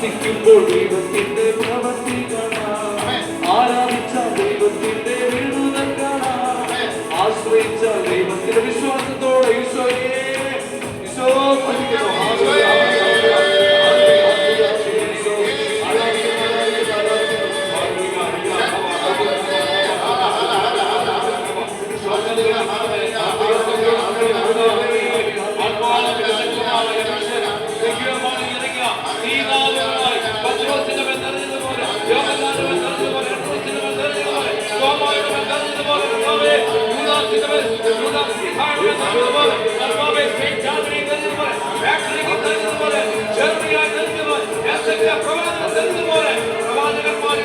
പ്രാർത്ഥിക്കുമ്പോൾ ദൈവത്തിന്റെ പ്രവൃത്തി കാണാം, ആരാധിച്ച ദൈവത്തിന്റെ വിടുതൽ കാണാം, ആശ്രയിച്ച ദൈവത്തിന്റെ വിശ്വാസത്തോടെ ഈശോയെ ഈശോ പ്രവാചകന്മാരെ